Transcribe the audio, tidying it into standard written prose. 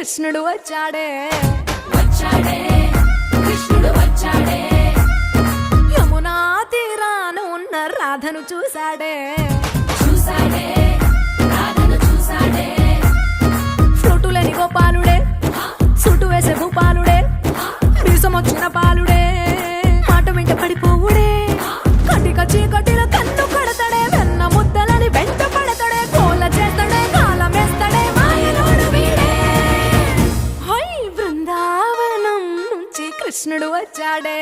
కృష్ణుడు వచ్చాడే వచ్చాడే కృష్ణుడు వచ్చాడే యమునా తీరాన ఉన్న రాధను చూశాడే చూసాడే రాధను చూసాడే ఫ్రూటులేని గోపాలుడే సుటు వేసే భూపాలుడే వీసమొచ్చిన పాలుడే మాట వెంట పడిపోవుడే కటిక చీకటిలో కన్ను కడతాడే వెన్న ముద్దలని వెంట పడతాడే కోల చేస్తాడే కాలం వేస్తాడే మాయలోడు వీడే హై బృందావనం నుంచి కృష్ణుడు వచ్చాడే